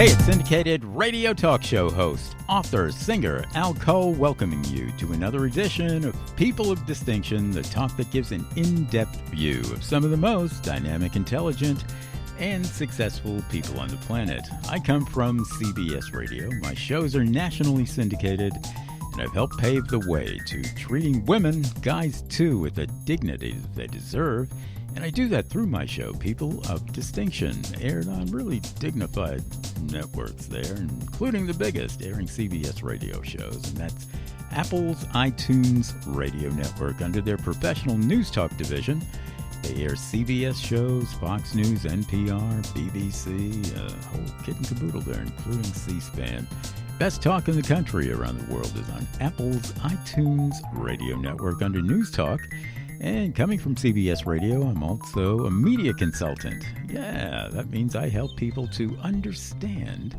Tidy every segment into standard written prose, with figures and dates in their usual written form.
Hey, it's syndicated radio talk show host, author, singer Al Cole, welcoming you to another edition of People of Distinction, the talk that gives an in-depth view of some of the most dynamic, intelligent, and successful people on the planet. I come from CBS Radio. My shows are nationally syndicated, and I've helped pave the way to treating women, guys too, with the dignity that they deserve. And I do that through my show, People of Distinction, aired on really dignified networks there, including the biggest, airing CBS radio shows. And that's Apple's iTunes Radio Network under their professional news talk division. They air CBS shows, Fox News, NPR, BBC, a whole kit and caboodle there, including C-SPAN. Best talk in the country around the world is on Apple's iTunes Radio Network under News Talk. And coming from CBS Radio, I'm also a media consultant. Yeah, that means I help people to understand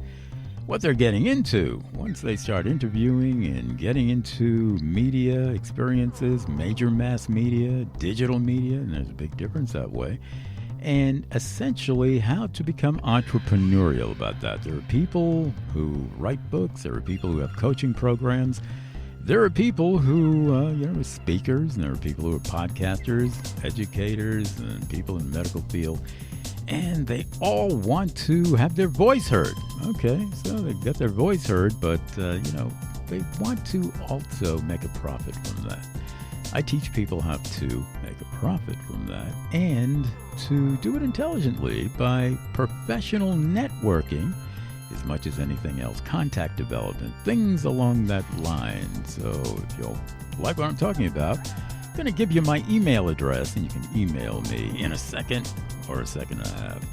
what they're getting into once they start interviewing and getting into media experiences, major mass media, digital media, and there's a big difference that way, and essentially how to become entrepreneurial about that. There are people who write books, there are people who have coaching programs, there are people who, are speakers, and there are people who are podcasters, educators, and people in the medical field, and they all want to have their voice heard. Okay, so they get their voice heard, but, they want to also make a profit from that. I teach people how to make a profit from that and to do it intelligently by professional networking, as much as anything else, contact development, things along that line. So if you'll like what I'm talking about, I'm going to give you my email address, and you can email me in a second or a second and a half.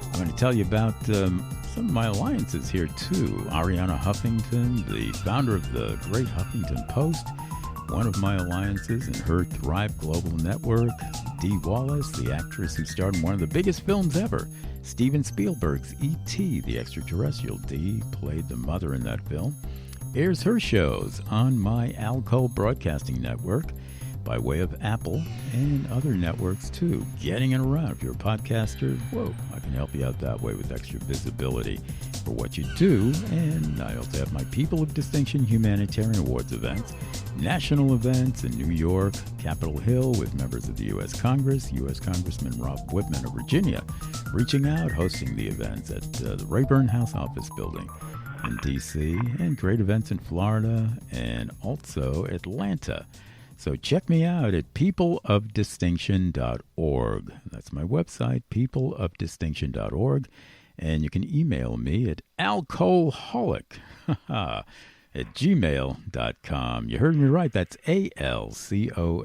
I'm going to tell you about some of my alliances here, too. Ariana Huffington, the founder of the great Huffington Post, one of my alliances in her Thrive Global Network. Dee Wallace, the actress who starred in one of the biggest films ever, Steven Spielberg's E.T., the extraterrestrial. Dee played the mother in that film. Airs her shows on my Al Cole Broadcasting Network by way of Apple and other networks too. Getting it around. If you're a podcaster, I can help you out that way with extra visibility for what you do. And I also have my People of Distinction Humanitarian Awards events, national events in New York, Capitol Hill with members of the U.S. Congress, U.S. Congressman Rob Whitman of Virginia, reaching out, hosting the events at the Rayburn House Office Building in D.C., and great events in Florida and also Atlanta. So check me out at peopleofdistinction.org. That's my website, peopleofdistinction.org. And you can email me at alcoholic at gmail.com. You heard me right. That's ALCOLE.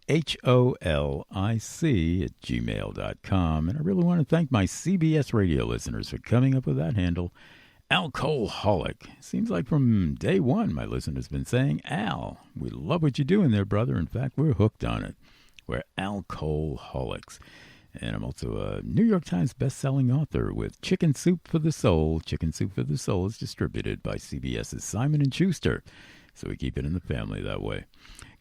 HOLIC at gmail.com. And I really want to thank my CBS radio listeners for coming up with that handle, Alcoholic. Seems like from day one, my listeners have been saying, Al, we love what you're doing there, brother. In fact, we're hooked on it. We're alcoholics. And I'm also a New York Times best-selling author with Chicken Soup for the Soul. Chicken Soup for the Soul is distributed by CBS's Simon & Schuster. So we keep it in the family that way.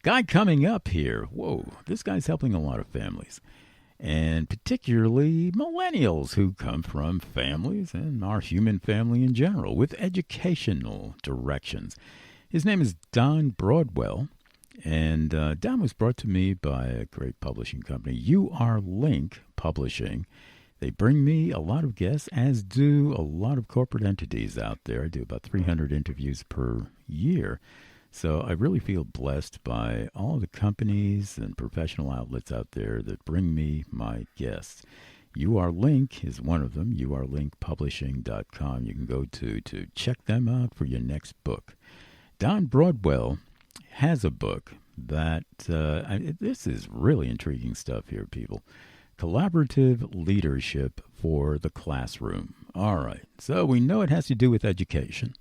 Guy coming up here. Whoa, this guy's helping a lot of families. And particularly millennials who come from families and our human family in general with educational directions. His name is Don Broadwell, and Don was brought to me by a great publishing company, Link Publishing. They bring me a lot of guests, as do a lot of corporate entities out there. I do about 300 interviews per year. So I really feel blessed by all the companies and professional outlets out there that bring me my guests. Link is one of them, urlinkpublishing.com. You can go to check them out for your next book. Don Broadwell has a book that, this is really intriguing stuff here, people. Collaborative Leadership for the Classroom. All right, so we know it has to do with education.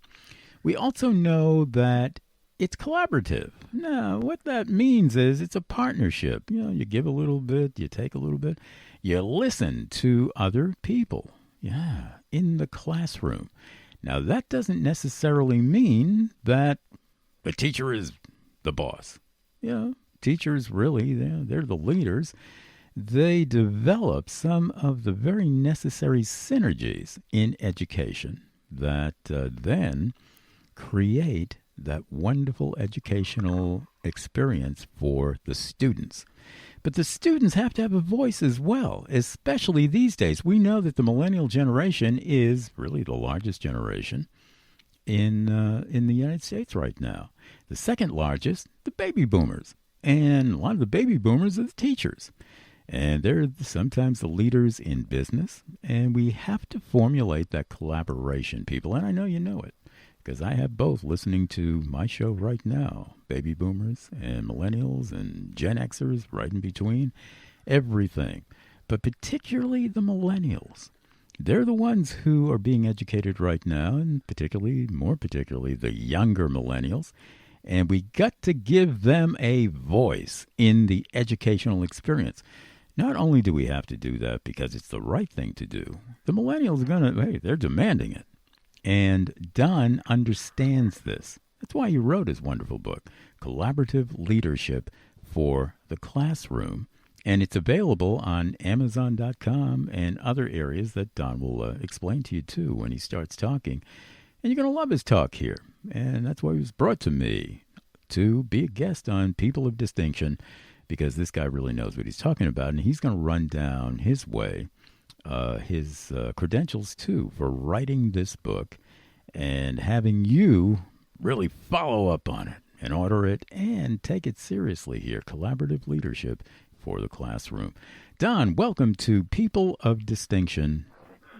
We also know that it's collaborative. Now, what that means is it's a partnership. You give a little bit, you take a little bit. You listen to other people. Yeah, in the classroom. Now, that doesn't necessarily mean that the teacher is the boss. Teachers really, they're the leaders. they develop some of the very necessary synergies in education that then create that wonderful educational experience for the students. But the students have to have a voice as well, especially these days. We know that the millennial generation is really the largest generation in the United States right now. The second largest, the baby boomers. And a lot of the baby boomers are the teachers. And they're sometimes the leaders in business. And we have to formulate that collaboration, people. And I know you know it, because I have both listening to my show right now. Baby boomers and millennials and Gen Xers right in between. Everything. But particularly the millennials. They're the ones who are being educated right now, and more particularly, the younger millennials. And we got to give them a voice in the educational experience. Not only do we have to do that because it's the right thing to do, the millennials are they're demanding it. And Don understands this. That's why he wrote his wonderful book, Collaborative Leadership for the Classroom. And it's available on Amazon.com and other areas that Don will explain to you, too, when he starts talking. And you're going to love his talk here. And that's why he was brought to me, to be a guest on People of Distinction, because this guy really knows what he's talking about. And he's going to run down his way, his credentials, too, for writing this book and having you really follow up on it and order it and take it seriously here. Collaborative Leadership for the Classroom. Don, welcome to People of Distinction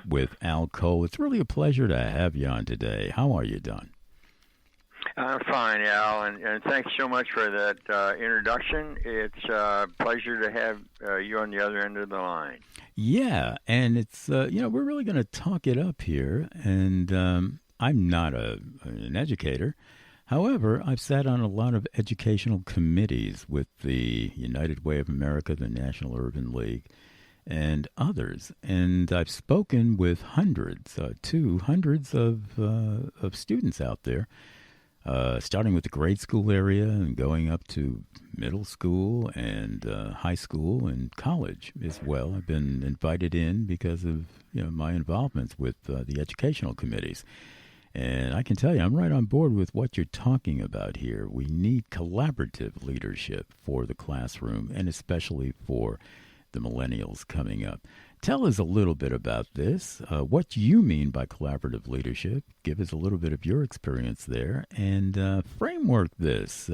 with Al Cole. It's really a pleasure to have you on today. How are you, Don? I'm fine, Al, and thanks so much for that introduction. It's a pleasure to have you on the other end of the line. Yeah, and it's, we're really going to talk it up here, and I'm not an educator. However, I've sat on a lot of educational committees with the United Way of America, the National Urban League, and others. And I've spoken with hundreds of students out there, starting with the grade school area and going up to middle school and high school and college as well. I've been invited in because of my involvements with the educational committees. And I can tell you, I'm right on board with what you're talking about here. We need collaborative leadership for the classroom, and especially for the millennials coming up. Tell us a little bit about this, what you mean by collaborative leadership. Give us a little bit of your experience there, and framework this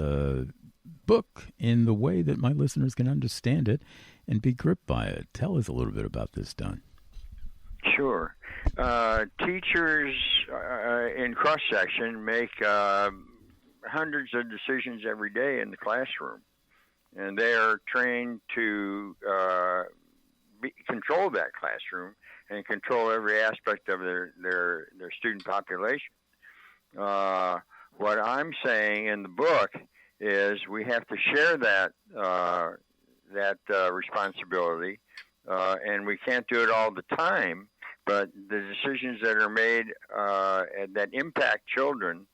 book in the way that my listeners can understand it and be gripped by it. Tell us a little bit about this, Don. Sure. Teachers in cross-section make hundreds of decisions every day in the classroom, and they are trained to control that classroom and control every aspect of their student population. What I'm saying in the book is we have to share that responsibility, and we can't do it all the time. But the decisions that are made that impact children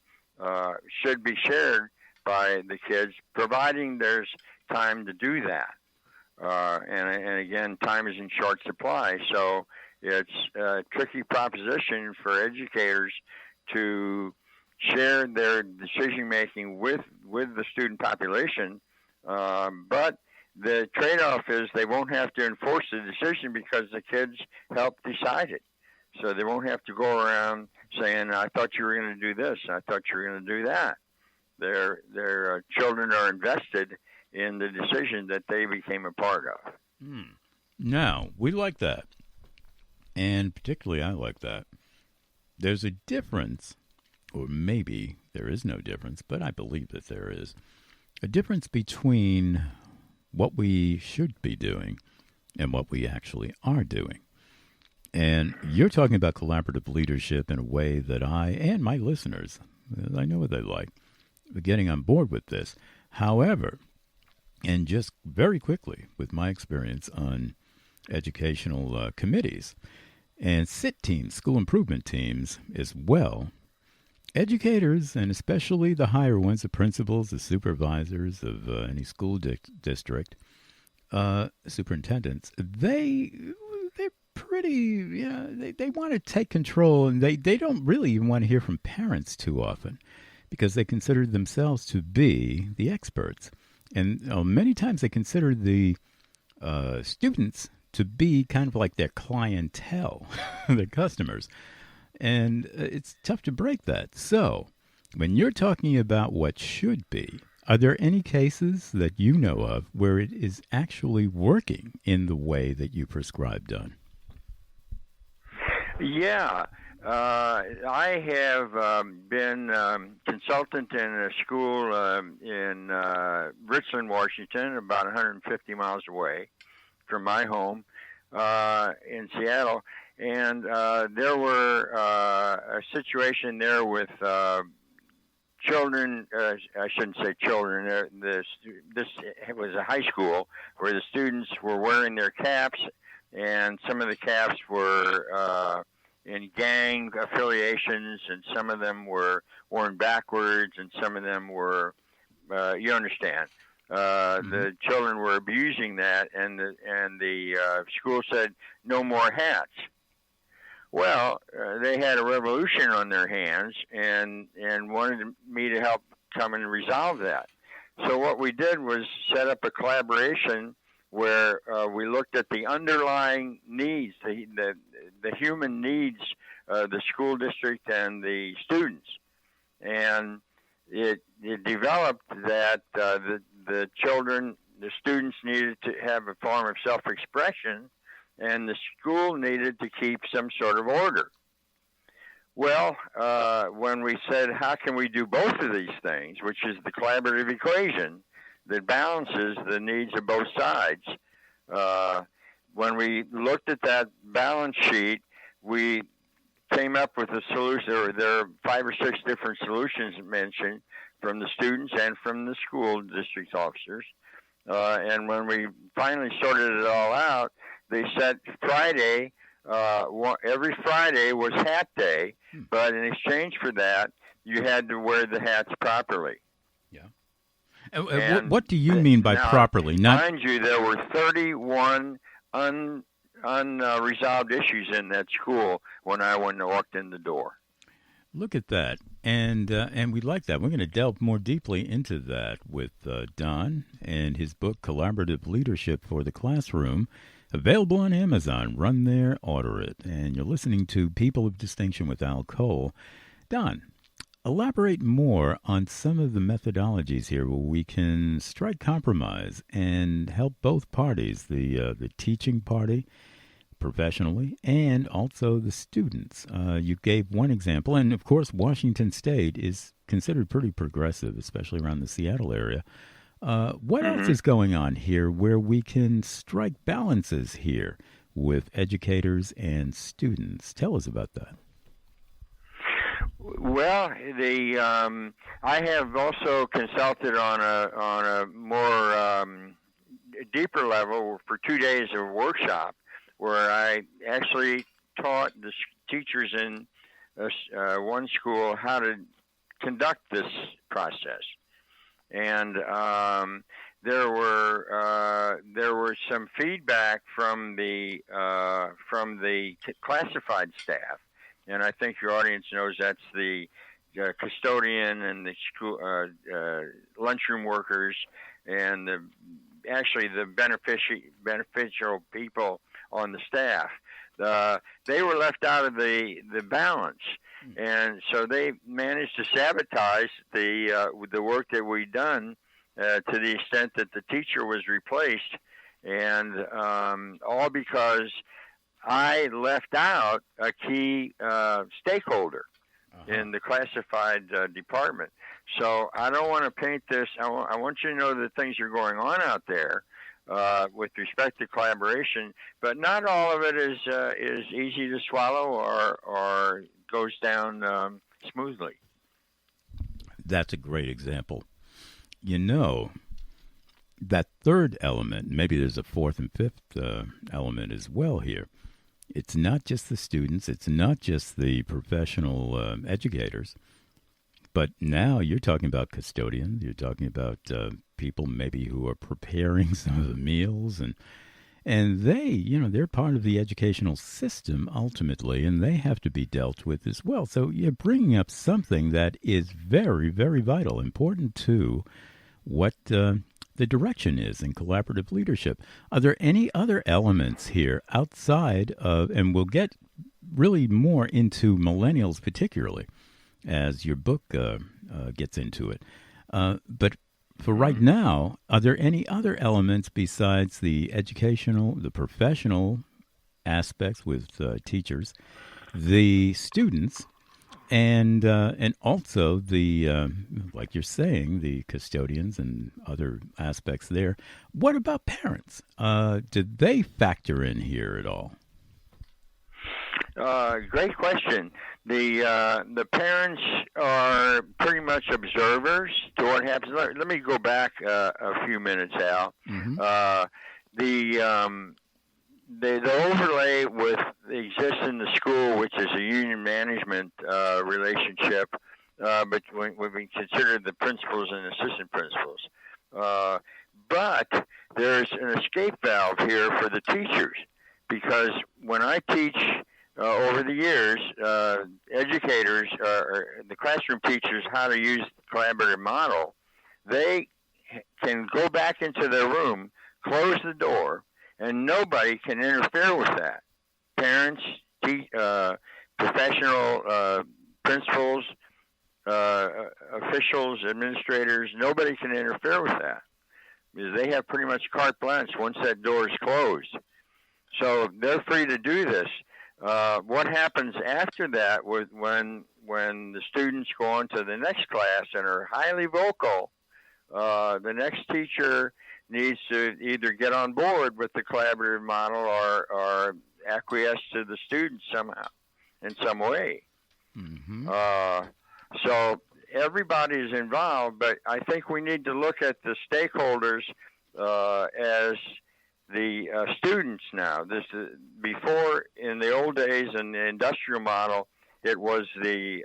should be shared by the kids, providing there's time to do that. And again, time is in short supply, so it's a tricky proposition for educators to share their decision-making with the student population, but the trade-off is they won't have to enforce the decision because the kids help decide it. So they won't have to go around saying, I thought you were going to do this, I thought you were going to do that. Their children are invested in the decision that they became a part of. Now, we like that. And particularly I like that. There's a difference, or maybe there is no difference, but I believe that there is, a difference between what we should be doing and what we actually are doing. And you're talking about collaborative leadership in a way that I and my listeners, I know what they like, are getting on board with this. However, and just very quickly with my experience on educational committees and SIT teams, school improvement teams as well, educators, and especially the higher ones, the principals, the supervisors of any school district, superintendents, they're pretty, they want to take control, and they don't really even want to hear from parents too often because they consider themselves to be the experts. And many times they consider the students to be kind of like their clientele, their customers. And it's tough to break that. So when you're talking about what should be, are there any cases that you know of where it is actually working in the way that you prescribe done? Yeah. I have been consultant in a school in Richland, Washington, about 150 miles away from my home in Seattle. And there were a situation there with children. I shouldn't say children. This was a high school where the students were wearing their caps, and some of the caps were in gang affiliations, and some of them were worn backwards, and some of them were, you understand. The children were abusing that, and the school said no more hats. Well, they had a revolution on their hands, and wanted me to help come and resolve that. So what we did was set up a collaboration where we looked at the underlying needs, the human needs, the school district and the students, and it developed that the children, the students needed to have a form of self-expression, and the school needed to keep some sort of order. Well, when we said, how can we do both of these things, which is the collaborative equation that balances the needs of both sides, when we looked at that balance sheet, we came up with a solution. There are 5 or 6 different solutions mentioned from the students and from the school district officers. And when we finally sorted it all out, they said Friday, every Friday was hat day, but in exchange for that, you had to wear the hats properly. Yeah. What do you mean by properly? Mind you, there were 31 unresolved issues in that school when I walked in the door. Look at that. And we like that. We're going to delve more deeply into that with Don and his book, Collaborative Leadership for the Classroom, available on Amazon. Run there, order it. And you're listening to People of Distinction with Al Cole. Don, elaborate more on some of the methodologies here where we can strike compromise and help both parties, the teaching party professionally and also the students. You gave one example, and of course Washington State is considered pretty progressive, especially around the Seattle area. What else is going on here where we can strike balances here with educators and students? Tell us about that. Well, I have also consulted on a more deeper level for 2 days of workshop where I actually taught the teachers in one school how to conduct this process. And there were some feedback from the classified staff, and I think your audience knows that's the custodian and the school lunchroom workers and the beneficial people on the staff. They were left out of the balance. And so they managed to sabotage the work that we'd done to the extent that the teacher was replaced, and all because I left out a key stakeholder in the classified department. So I don't want to paint this. I want you to know that things are going on out there with respect to collaboration, but not all of it is easy to swallow or goes down smoothly. That's a great example. You know, that third element, maybe there's a fourth and fifth element as well here. It's not just the students, it's not just the professional educators, but now you're talking about custodians, you're talking about people maybe who are preparing some of the meals, and they, they're part of the educational system ultimately, and they have to be dealt with as well. So you're bringing up something that is very, very vital, important to what the direction is in collaborative leadership. Are there any other elements here outside of, and we'll get really more into millennials particularly as your book gets into it. But for right now, are there any other elements besides the educational, the professional aspects with teachers, the students, and also the, like you're saying, the custodians and other aspects there? What about parents? Did they factor in here at all? Great question. The parents are pretty much observers to what happens. Let me go back a few minutes, Al. Mm-hmm. The overlay with exists in the school, which is a union management relationship, but when we consider the principals and assistant principals. But there's an escape valve here for the teachers, because when I teach over the years, educators or the classroom teachers how to use the collaborative model, they can go back into their room, close the door, and nobody can interfere with that. Parents, professional principals, officials, administrators, nobody can interfere with that, because they have pretty much carte blanche once that door is closed. So they're free to do this. What happens after that when the students go on to the next class and are highly vocal, the next teacher needs to either get on board with the collaborative model or acquiesce to the students somehow, in some way. Mm-hmm. So everybody is involved, but I think we need to look at the stakeholders as the students now. This before, in the old days in the industrial model, it was the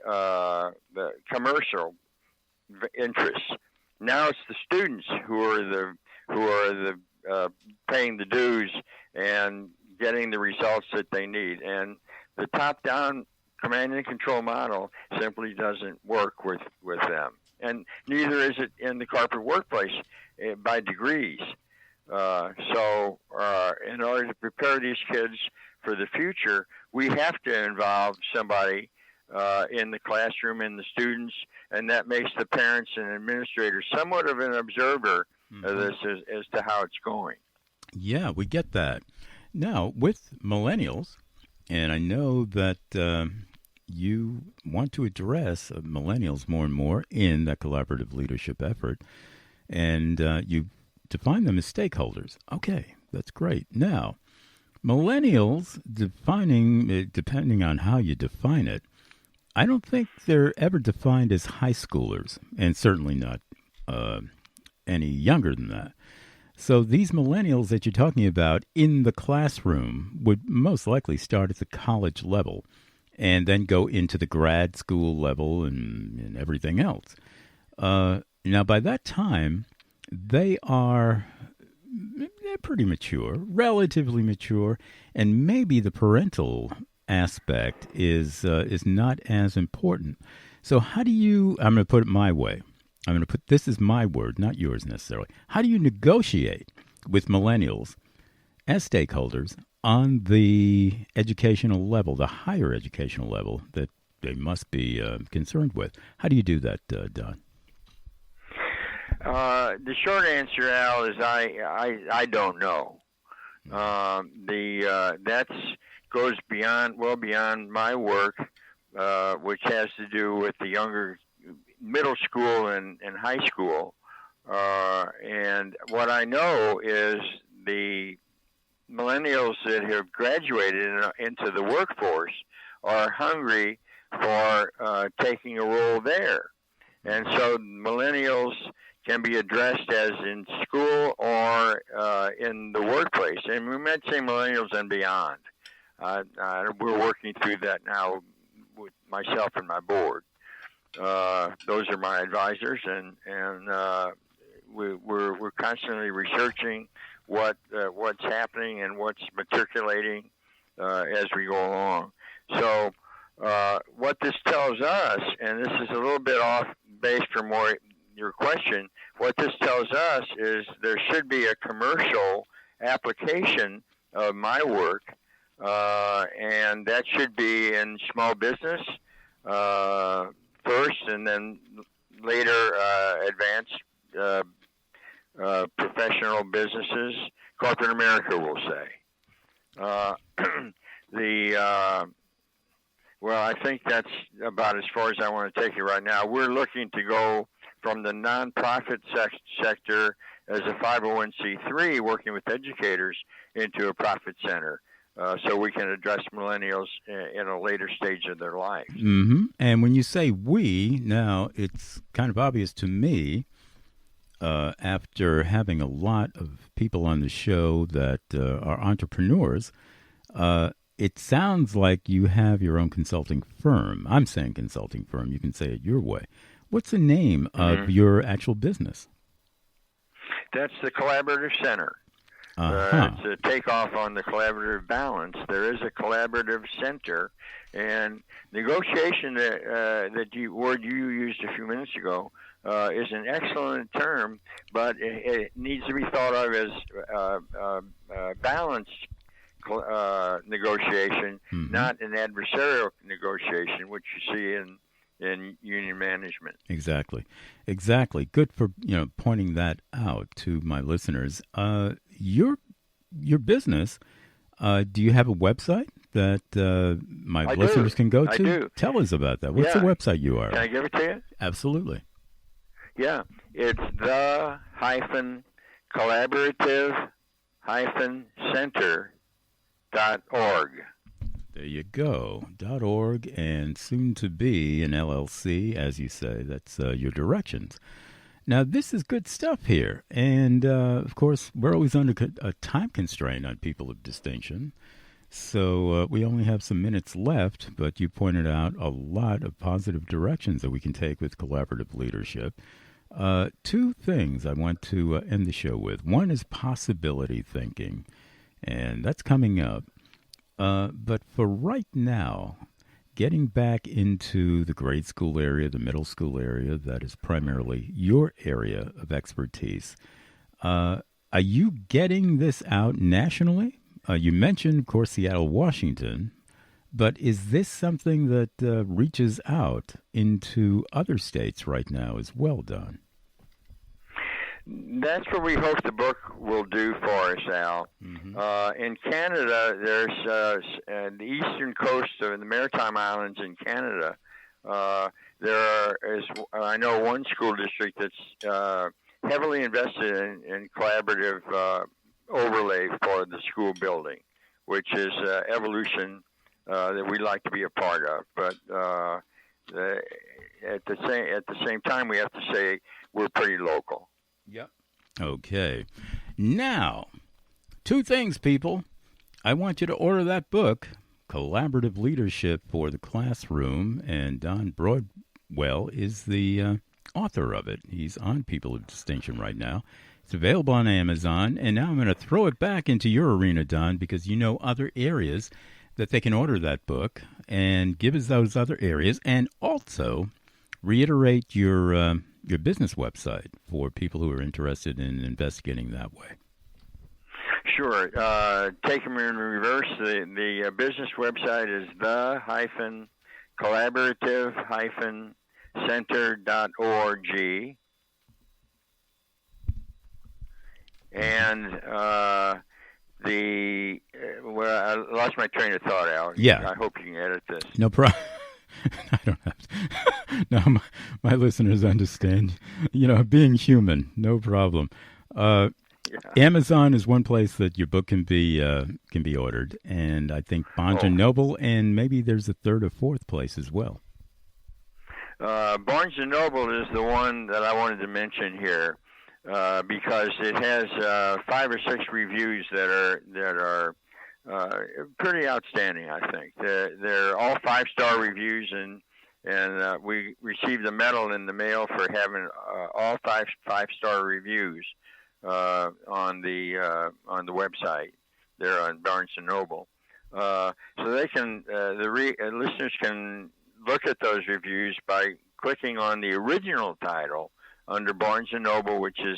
commercial interests. Now it's the students who are the paying the dues and getting the results that they need. And the top-down command and control model simply doesn't work with them. And neither is it in the corporate workplace by degrees. So in order to prepare these kids for the future, we have to involve somebody in the classroom, in the students, and that makes the parents and administrators somewhat of an observer of this as to how it's going. Yeah, we get that. Now, with millennials, and I know that you want to address millennials more and more in that collaborative leadership effort, and you define them as stakeholders. Okay, that's great. Now, millennials, depending on how you define it, I don't think they're ever defined as high schoolers, and certainly not any younger than that. So these millennials that you're talking about in the classroom would most likely start at the college level and then go into the grad school level and everything else. Now, by that time, they're pretty mature, relatively mature, and maybe the parental aspect is not as important. So how do you, I'm going to put it my way. This is my word, not yours necessarily. How do you negotiate with millennials as stakeholders on the educational level, the higher educational level that they must be concerned with? How do you do that, Don? The short answer, Al, is I don't know. That's goes well beyond my work, which has to do with the younger middle school and high school. And what I know is the millennials that have graduated into the workforce are hungry for taking a role there. And so millennials can be addressed as in school or in the workplace. And we might say millennials and beyond. We're working through that now with myself and my board. Those are my advisors, and we're constantly researching what's happening and what's matriculating as we go along. So what this tells us, and this is a little bit off base from your question, what this tells us is there should be a commercial application of my work, and that should be in small business first, and then later advanced professional businesses, corporate America, we'll say. Well, I think that's about as far as I want to take it right now. We're looking to go from the nonprofit sector as a 501c3, working with educators, into a profit center, so we can address millennials in a later stage of their life. Mm-hmm. And when you say we, now it's kind of obvious to me, after having a lot of people on the show that are entrepreneurs, it sounds like you have your own consulting firm. I'm saying consulting firm. You can say it your way. What's the name of your actual business? That's the Collaborative Center. It's a takeoff on the collaborative balance. There is a collaborative center, and negotiation, word you used a few minutes ago, is an excellent term, but it needs to be thought of as balanced negotiation, not an adversarial negotiation, which you see in union management. Exactly. Good for pointing that out to my listeners. Your business. Do you have a website that my listeners can go to? I do. Tell us about that. What's the website you are? Can I give it to you? Absolutely. Yeah, it's the-collaborative-center.org. There you go, .org, and soon to be an LLC, as you say. That's your directions. Now, this is good stuff here, and of course, we're always under a time constraint on People of Distinction, so we only have some minutes left, but you pointed out a lot of positive directions that we can take with collaborative leadership. Two things I want to end the show with. One is possibility thinking, and that's coming up. But for right now, getting back into the grade school area, the middle school area, that is primarily your area of expertise. Are you getting this out nationally? You mentioned, of course, Seattle, Washington, but is this something that reaches out into other states right now as well, Don? That's what we hope the book will do for us, Al. In Canada, there's the eastern coast of the Maritime Islands in Canada. There is, I know, one school district that's heavily invested in collaborative overlay for the school building, which is evolution that we'd like to be a part of. But at the same time, we have to say we're pretty local. Yep. Okay. Now, two things, people. I want you to order that book, Collaborative Leadership for the Classroom, and Don Broadwell is the author of it. He's on People of Distinction right now. It's available on Amazon, and now I'm going to throw it back into your arena, Don, because you know other areas that they can order that book, and give us those other areas, and also reiterate your business website for people who are interested in investigating that way. Sure. Take them in reverse. The business website is the-collaborative-center.org. And I lost my train of thought, Al. Yeah. I hope you can edit this. No problem. I don't have to. No, my listeners understand. Being human, no problem. Amazon is one place that your book can be ordered, and I think Barnes & Noble, and maybe there's a third or fourth place as well. Barnes & Noble is the one that I wanted to mention here because it has 5 or 6 reviews that are pretty outstanding, I think. They're all 5-star reviews, and and we received a medal in the mail for having all five-star reviews on the website there on Barnes and Noble. So they can listeners can look at those reviews by clicking on the original title under Barnes and Noble, which is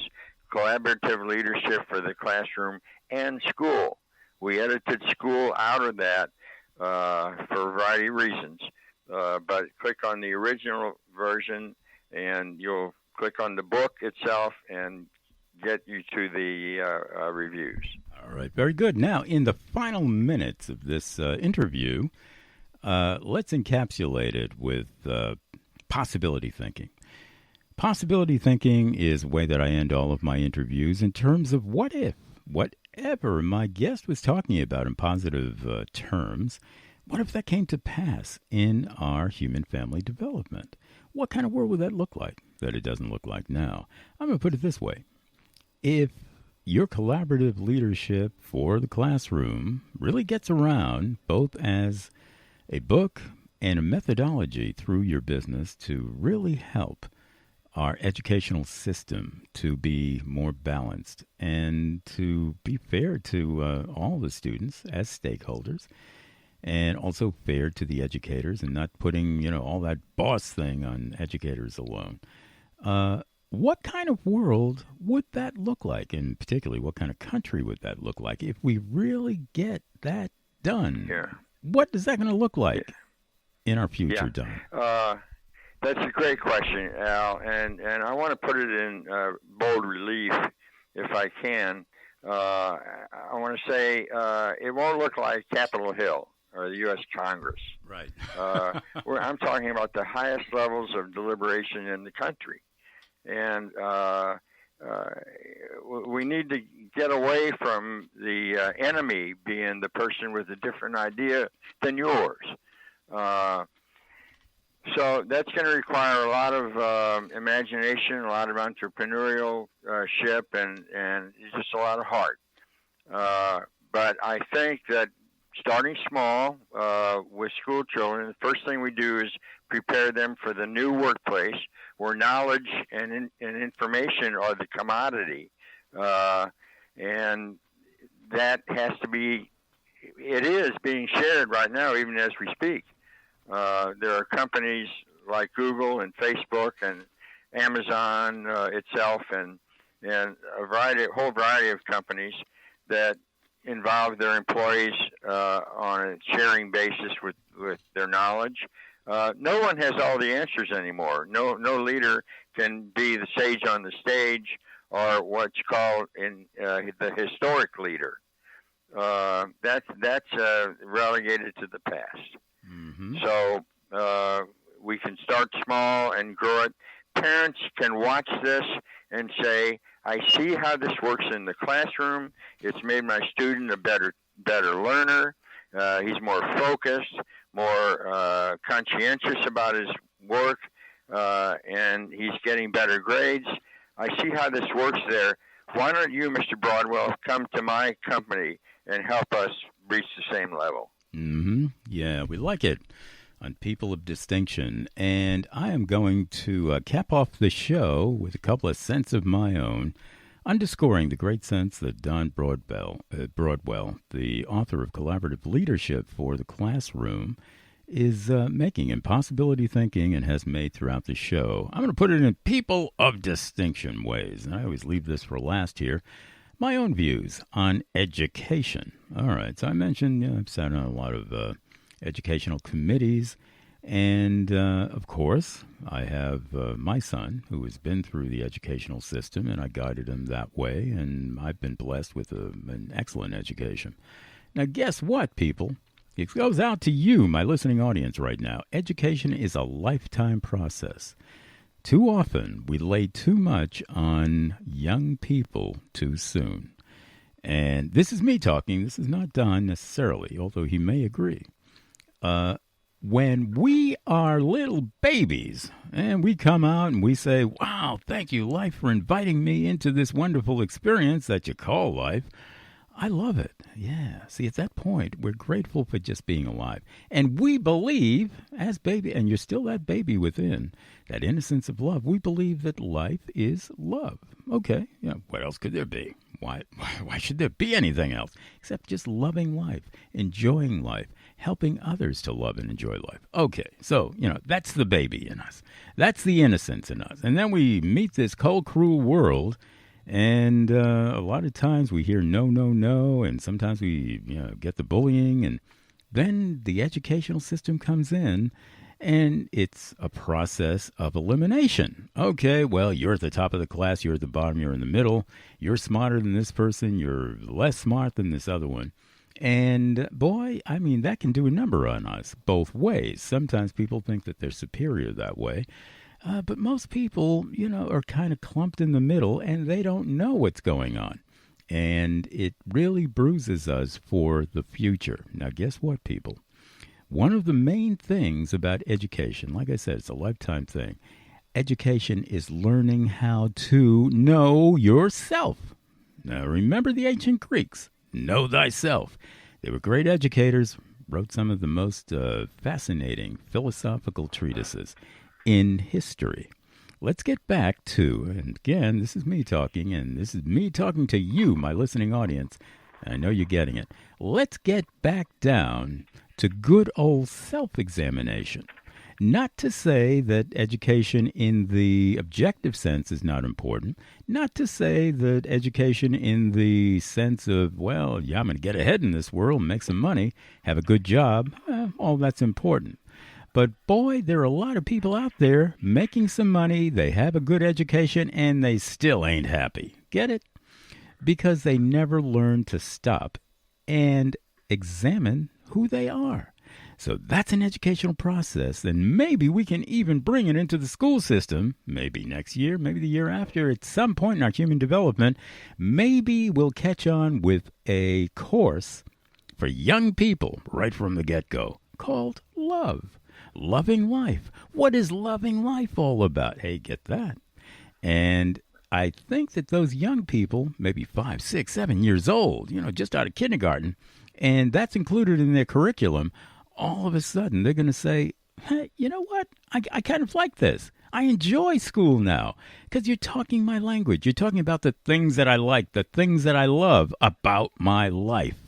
Collaborative Leadership for the Classroom and School. We edited school out of that for a variety of reasons, but click on the original version, and you'll click on the book itself and get you to the reviews. All right, very good. Now, in the final minutes of this interview, let's encapsulate it with possibility thinking. Possibility thinking is a way that I end all of my interviews in terms of what if, whatever my guest was talking about in positive terms, what if that came to pass in our human family development? What kind of world would that look like that it doesn't look like now? I'm going to put it this way. If your collaborative leadership for the classroom really gets around both as a book and a methodology through your business to really help our educational system to be more balanced and to be fair to all the students as stakeholders, and also fair to the educators and not putting, all that boss thing on educators alone. What kind of world would that look like? And particularly, what kind of country would that look like if we really get that done? Yeah. What is that going to look like in our future, Don? That's a great question, Al, and I want to put it in bold relief if I can. I want to say it won't look like Capitol Hill or the U.S. Congress. Right. I'm talking about the highest levels of deliberation in the country. And we need to get away from the enemy being the person with a different idea than yours. So that's going to require a lot of imagination, a lot of entrepreneurship, and just a lot of heart. But I think that starting small with school children, the first thing we do is prepare them for the new workplace where knowledge and information are the commodity. And that has to be, it is being shared right now, even as we speak. There are companies like Google and Facebook and Amazon itself and a whole variety of companies that involve their employees on a sharing basis with their knowledge. No one has all the answers anymore. No leader can be the sage on the stage or what's called in the historic leader. That's relegated to the past. Mm-hmm. So we can start small and grow it. Parents can watch this and say, I see how this works in the classroom. It's made my student a better learner. He's more focused, more conscientious about his work, and he's getting better grades. I see how this works there. Why don't you, Mr. Broadwell, come to my company and help us reach the same level? Mm-hmm. Yeah, we like it on People of Distinction. And I am going to cap off the show with a couple of cents of my own, underscoring the great sense that Don Broadwell, the author of Collaborative Leadership for the Classroom, is making in possibility thinking and has made throughout the show. I'm going to put it in People of Distinction ways, and I always leave this for last here. My own views on education. All right, so I mentioned I've sat on a lot of educational committees, and of course, I have my son who has been through the educational system, and I guided him that way, and I've been blessed with an excellent education. Now, guess what, people? It goes out to you, my listening audience right now. Education is a lifetime process. Too often, we lay too much on young people too soon. And this is me talking. This is not Don necessarily, although he may agree. When we are little babies and we come out and we say, wow, thank you, life, for inviting me into this wonderful experience that you call life, I love it. Yeah. See, at that point, we're grateful for just being alive. And we believe, as baby, and you're still that baby within, that innocence of love, we believe that life is love. Okay. What else could there be? Why should there be anything else except just loving life, enjoying life, helping others to love and enjoy life? Okay. So, that's the baby in us. That's the innocence in us. And then we meet this cold, cruel world. And a lot of times we hear no, no, no, and sometimes we get the bullying, and then the educational system comes in, and it's a process of elimination. Okay, well, you're at the top of the class, you're at the bottom, you're in the middle, you're smarter than this person, you're less smart than this other one. And boy, I mean, that can do a number on us both ways. Sometimes people think that they're superior that way. But most people, are kind of clumped in the middle, and they don't know what's going on. And it really bruises us for the future. Now, guess what, people? One of the main things about education, like I said, it's a lifetime thing. Education is learning how to know yourself. Now, remember the ancient Greeks. Know thyself. They were great educators, wrote some of the most fascinating philosophical treatises in history. Let's get back to, and again, this is me talking, and this is me talking to you, my listening audience. I know you're getting it. Let's get back down to good old self-examination. Not to say that education in the objective sense is not important. Not to say that education in the sense of, I'm going to get ahead in this world, make some money, have a good job, all that's important. But boy, there are a lot of people out there making some money, they have a good education, and they still ain't happy. Get it? Because they never learn to stop and examine who they are. So that's an educational process, and maybe we can even bring it into the school system, maybe next year, maybe the year after, at some point in our human development. Maybe we'll catch on with a course for young people right from the get-go called Love. Loving life. What is loving life all about? Hey, get that. And I think that those young people, maybe 5, 6, 7 years old, just out of kindergarten, and that's included in their curriculum, all of a sudden they're going to say, hey, you know what? I kind of like this. I enjoy school now because you're talking my language. You're talking about the things that I like, the things that I love about my life.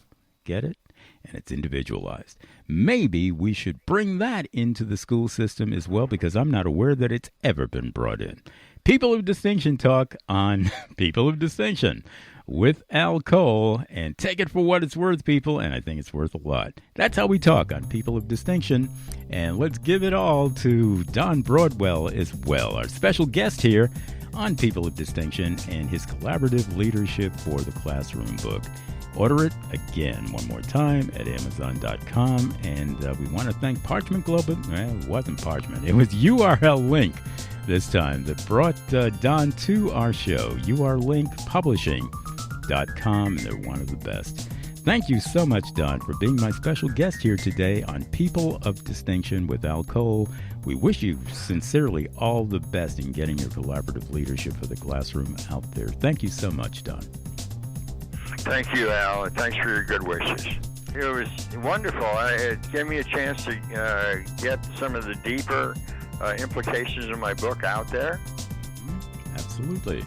Get it? And it's individualized. Maybe we should bring that into the school system as well, because I'm not aware that it's ever been brought in. People of Distinction talk on People of Distinction with Al Cole, and take it for what it's worth, people, and I think it's worth a lot. That's how we talk on People of Distinction, and let's give it all to Don Broadwell as well, our special guest here on People of Distinction and his collaborative leadership for the classroom book. Order it again one more time at Amazon.com. And we want to thank Parchment Global. Well, it wasn't Parchment. It was URL Link this time that brought Don to our show. URLinkpublishing.com. They're one of the best. Thank you so much, Don, for being my special guest here today on People of Distinction with Al Cole. We wish you sincerely all the best in getting your collaborative leadership for the classroom out there. Thank you so much, Don. Thank you, Al, and thanks for your good wishes. It was wonderful. It gave me a chance to get some of the deeper implications of my book out there. Absolutely.